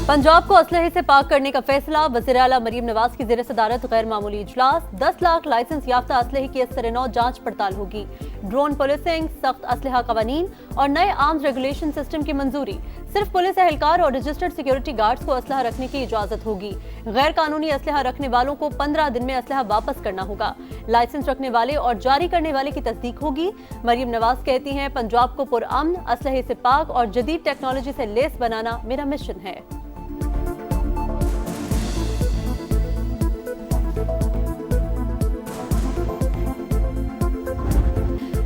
पंजाब को असलहे से पाक करने का फैसला। वज़ीर आला मरीम नवाज की ज़ेर सदारत गैर मामूली इजलास। 10 लाख लाइसेंस याफ्ता असलहे की स्तरनौ जांच पड़ताल होगी। ड्रोन पुलिसिंग, सख्त असलहा कवानीन और नए आर्म्स रेगुलेशन सिस्टम की मंजूरी। सिर्फ पुलिस एहलकार और रजिस्टर्ड सिक्योरिटी गार्ड्स को असलहा रखने की इजाजत होगी। गैर कानूनी असलहा रखने वालों को 15 दिन में असलहा वापस करना होगा। लाइसेंस रखने वाले और जारी करने वाले की तस्दीक होगी। मरीम नवाज कहती हैं, पंजाब को पुरअमन, असलहे से पाक और जदीद टेक्नोलॉजी से लेस बनाना मेरा मिशन है।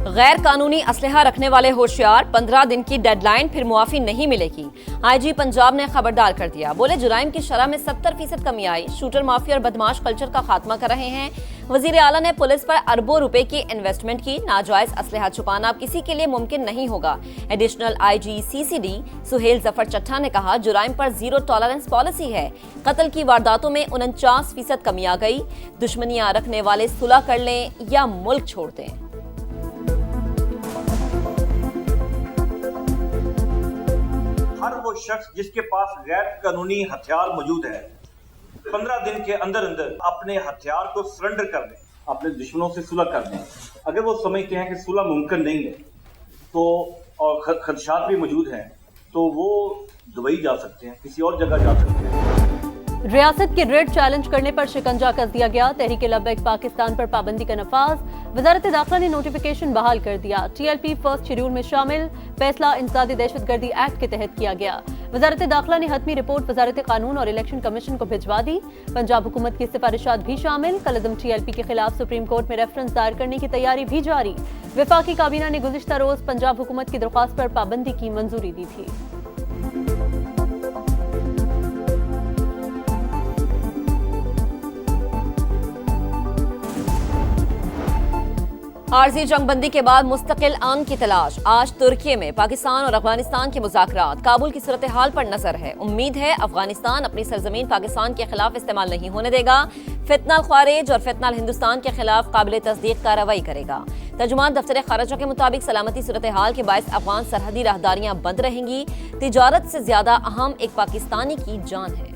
गैर कानूनी असलहा रखने वाले होशियार, 15 दिन की डेडलाइन, फिर मुआफी नहीं मिलेगी। आईजी पंजाब ने खबरदार कर दिया। बोले जुराइम की शरह में 70% कमी आई। शूटर माफिया और बदमाश कल्चर का खात्मा कर रहे हैं। वजीर आला ने पुलिस पर अरबों रुपए की इन्वेस्टमेंट की। नाजायज असलहा छुपाना अब किसी के लिए मुमकिन नहीं होगा। Additional IG CCD Suhail Zafar Chattha ने कहा, जुराइम पर जीरो टॉलरेंस पॉलिसी है। कत्ल की वारदातों में 49% कमी आ गई। दुश्मनियां रखने वाले सुलह कर लें या मुल्क छोड़ दें। हर वो शख्स जिसके पास गैर कानूनी हथियार मौजूद है, 15 दिन के अंदर अंदर अपने हथियार को सरेंडर कर दें, अपने दुश्मनों से सुलह कर दें। अगर वो समझते हैं कि सुलह मुमकिन नहीं है तो और खदशात भी मौजूद हैं, तो वो दुबई जा सकते हैं, किसी और जगह जा सकते हैं। रियासत के रेड चैलेंज करने पर शिकंजा कस दिया गया। तहरीके लब्बैक पाकिस्तान पर पाबंदी का नफाज। वजारत दाखिला ने नोटिफिकेशन बहाल कर दिया। TLP फर्स्ट शेड्यूल में शामिल। फैसला इंसदादी दहशतगर्दी एक्ट के तहत किया गया। वजारत दाखिला ने हतमी रिपोर्ट वजारत कानून और इलेक्शन कमीशन को भिजवा दी। पंजाब हुकूमत की सिफारिशात भी शामिल। कलअदम TLP के खिलाफ सुप्रीम कोर्ट में रेफरेंस दायर करने की तैयारी भी जारी। वफाकी काबीना ने गुज़िश्ता रोज पंजाब हुकूमत की दरख्वास्त पर पाबंदी की मंजूरी दी थी। आरजी जंगबंदी के बाद मुस्तकिल अमन की तलाश। आज तुर्की में पाकिस्तान और अफगानिस्तान के मुज़ाकरात। काबुल की सूरत हाल पर नजर है। उम्मीद है अफगानिस्तान अपनी सरजमीन पाकिस्तान के खिलाफ इस्तेमाल नहीं होने देगा। फितनल ख्वारिज और फितनल हिंदुस्तान के खिलाफ काबिल तस्दीक कार्रवाई करेगा। तर्जुमान दफ्तर खराजा के मुताबिक सलामती सूरत हाल के बायस अफगान सरहदी राहदारियां बंद रहेंगी। तिजारत से ज्यादा अहम एक पाकिस्तानी की जान है।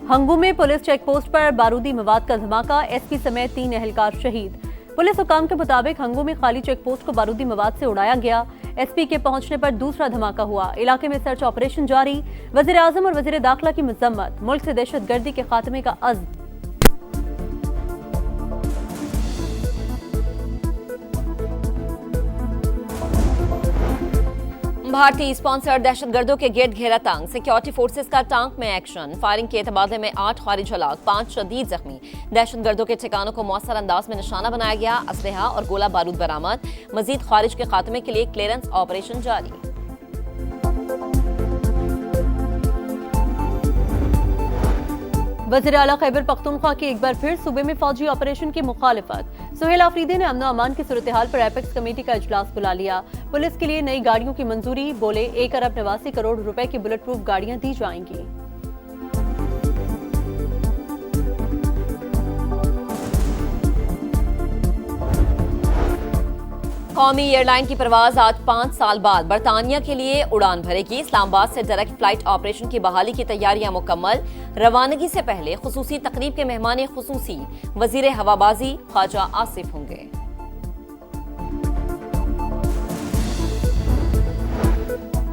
हंगू में पुलिस चेक पोस्ट पर बारूदी मवाद का धमाका। SP समेत 3 एहलकार शहीद। पुलिस हुकाम के मुताबिक हंगू में खाली चेक पोस्ट को बारूदी मवाद से उड़ाया गया। SP के पहुंचने पर दूसरा धमाका हुआ। इलाके में सर्च ऑपरेशन जारी। वजीर आजम और वजीर दाखिला की मजम्मत। मुल्क से दहशतगर्दी के खात्मे का अज़्म। भारतीय स्पॉन्सर दहशतगर्दों के गेट घेरा तंग। सिक्योरिटी फोर्सेस का टैंक में एक्शन। फायरिंग के तबादले में 8 खारिज हलाक, 5 शदीद जख्मी। दहशतगर्दों के ठिकानों को मौसर अंदाज में निशाना बनाया गया। असलहा और गोला बारूद बरामद। मजीद खारिज के खात्मे के लिए क्लियरेंस ऑपरेशन जारी। वज़ीर आला खैबर पख्तूनख्वा की एक बार फिर सूबे में फौजी ऑपरेशन की मुखालिफत। सुहेल आफरीदी ने अमन अमान की सूरत हाल पर एपेक्स कमेटी का इजलास बुला लिया। पुलिस के लिए नई गाड़ियों की मंजूरी। बोले 1 अरब 89 करोड़ रुपए की बुलेट प्रूफ गाड़ियां दी जाएंगी। कौमी एयरलाइन की परवाज आज 5 साल बाद बरतानिया के लिए उड़ान भरेगी। इस्लामाबाद से डायरेक्ट फ्लाइट ऑपरेशन की बहाली की तैयारियां मुकम्मल। रवानगी से पहले खुसूसी तकरीब के मेहमान खुसूसी वजीर हवाबाजी ख्वाजा आसिफ होंगे।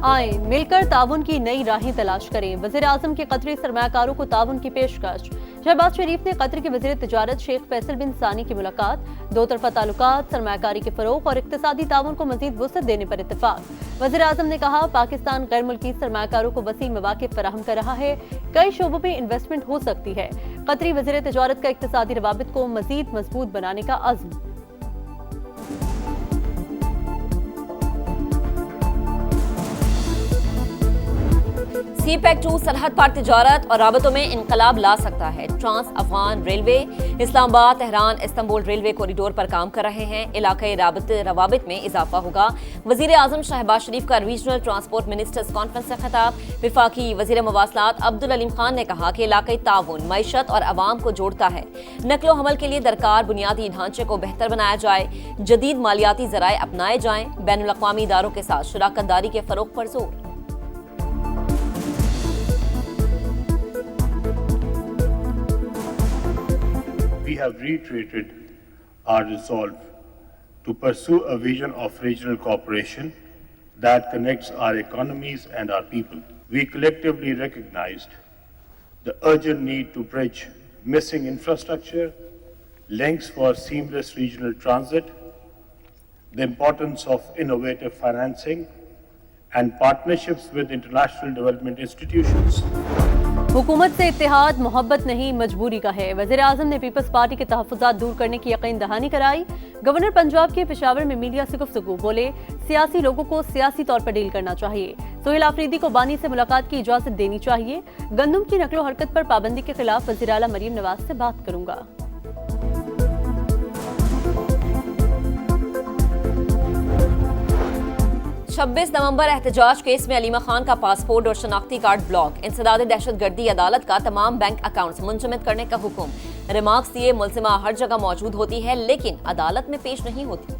आए मिलकर ताउन की नई राहें तलाश करें। वज़ीर आज़म के कतरी सरमायाकारों को ताउन की पेशकश। शहबाज शरीफ ने कतर के वज़ीर तिजारत शेख फैसल बिन सानी की मुलाकात। दो तरफा ताल्लुकात, सरमायाकारी के फरोग और इक्तिसादी ताउन को मजीद वुसअत देने पर इत्तेफाक। वज़ीर आज़म ने कहा, पाकिस्तान गैर मुल्की सरमायाकारों को वसी मौक़े फराहम कर रहा है। कई शोबों में इन्वेस्टमेंट हो सकती है। कतरी वज़ीर तिजारत का इक्तिसादी रवाबित को मजीद मजबूत बनाने का अज़्म। TPEC-2 सरहद पार तिजारत और राबतों में इनकलाब ला सकता है। Trans Afghan railway Islamabad Tehran Istanbul railway corridor पर काम कर रहे हैं। इलाकाई रवाबित में इजाफा होगा। वजीर आजम शहबाज शरीफ का रीजनल ट्रांसपोर्ट मिनिस्टर्स कॉन्फ्रेंस से खिताब। विफाकी वजीर मवासलात अब्दुल अलीम खान ने कहा कि इलाकाई ताउन मईशत और अवाम को जोड़ता है। नकलो हमल के लिए दरकार बुनियादी ढांचे को बेहतर बनाया जाए। जदीद मालियाती जराए अपनाए जाएं। बैनुल अक़वामी इदारों के साथ शराकत दारी के फरोग पर जोर। We have reiterated our resolve to pursue a vision of regional cooperation that connects our economies and our people. We collectively recognized the urgent need to bridge missing infrastructure, links for seamless regional transit, the importance of innovative financing, and partnerships with international development institutions. हुकूमत से इत्तेहाद मोहब्बत नहीं मजबूरी का है। वज़ीर आज़म ने peoples party के तहफ़्फ़ुज़ात दूर करने की यकीन दहानी कराई। गवर्नर पंजाब के पेशावर में मीडिया से गुफ्तगू। बोले सियासी लोगों को सियासी तौर पर डील करना चाहिए। सोहेल आफरीदी को बानी से मुलाकात की इजाज़त देनी चाहिए। गंदम की नकलो हरकत पर पाबंदी के खिलाफ वज़ीर आला मरीम नवाज से बात करूंगा। 26 नवंबर एहतजाज केस में अलीमा खान का पासपोर्ट और शनाख्ती कार्ड ब्लॉक। इंसदाद दहशतगर्दी अदालत का तमाम बैंक अकाउंट्स मुंजमद करने का हुक्म। रिमार्क्स दिए मुलजिमा हर जगह मौजूद होती है लेकिन अदालत में पेश नहीं होती।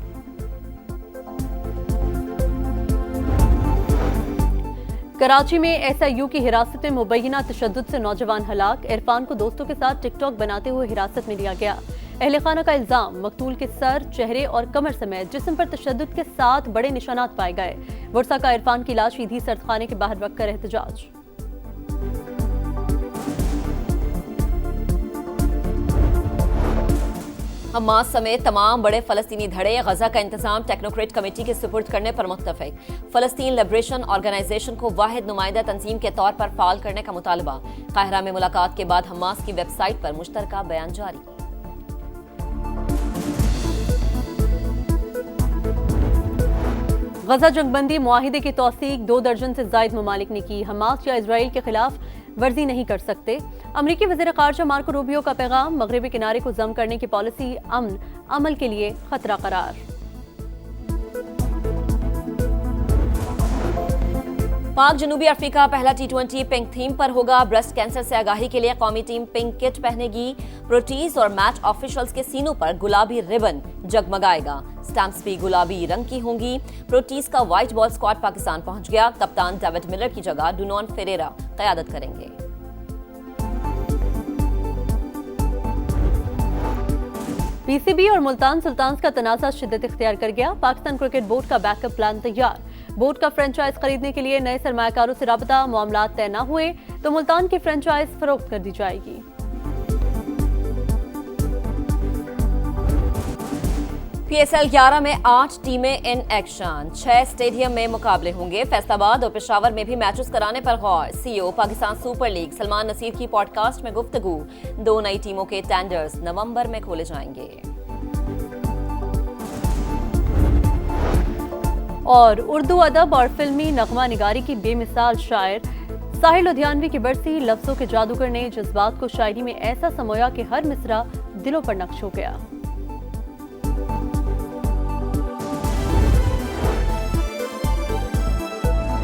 कराची में SIU की हिरासत में मुबैना तशद्दुद से नौजवान हलाक। इरफान को दोस्तों के साथ टिकटॉक बनाते हुए हिरासत में लिया गया। अहले खाना का इल्जाम, मकतूल के सर, चेहरे और कमर समेत जिस्म पर तशद्दुद के 7 बड़े निशानात पाए गए। वर्षा का इरफान की लाश ईदी सर्दखाने के बाहर रखकर एहतजाज। हमास समेत तमाम बड़े फलस्तीनी धड़े गजा का इंतजाम टेक्नोक्रेट कमेटी के सुपुर्द करने पर मुत्तफिक। फलस्तीन लिबरेशन ऑर्गेनाइजेशन को वाहिद नुमाइंदा तंजीम के तौर पर फाल करने का मुतालबा। काहिरा में मुलाकात के बाद हमास की वेबसाइट पर मुश्तरका बयान जारी। गजा जंगबंदी मुआहिदे की तौसीक 2 दर्जन से जायद ममालिक ने की। हमास या इसराइल के खिलाफ वर्जी नहीं कर सकते। अमरीकी वज़ीर ख़ारजा मार्को रूबियो का पैगाम, मगरबी किनारे को जम करने की पॉलिसी अमन अमल के लिए खतरा करार। पाक जनूबी अफ्रीका पहला T20 पिंक थीम पर होगा। ब्रेस्ट कैंसर से आगाही के लिए कौमी टीम पिंक किट पहनेगी। प्रोटीज और मैच ऑफिशियल्स के सीनों पर गुलाबी रिबन जगमगाएगा। स्टैम्प्स भी गुलाबी रंग की होंगी। प्रोटीज का व्हाइट बॉल स्क्वाड पाकिस्तान पहुंच गया। कप्तान डेविड मिलर की जगह डुनॉन फेरेरा क़यादत करेंगे। PCB और मुल्तान सुल्तान्स का तनाज़ा शिद्दत इख्तियार कर गया। पाकिस्तान क्रिकेट बोर्ड का बैकअप प्लान तैयार। बोर्ड का फ्रेंचाइज खरीदने के लिए नए सरमायाकारों से राबता। मामलात तय न हुए तो मुल्तान की फ्रेंचाइज फरोख्त कर दी जाएगी। PSL 11 में 8 टीमें इन एक्शन। 6 स्टेडियम में मुकाबले होंगे। फैसलाबाद और पेशावर में भी मैचेस कराने पर गौर। CEO Pakistan super league Salman Nasir की पॉडकास्ट में गुफ्तगू। 2 नई टीमों के टेंडर्स नवंबर में खोले जाएंगे। और उर्दू अदब और फिल्मी नगमा निगारी की बेमिसाल शायर साहिल लुधियानवी की बरसी। लफ्जों के जादूगर ने जज्बात को शायरी में ऐसा समोया कि हर मिसरा दिलों पर नक्श हो गया।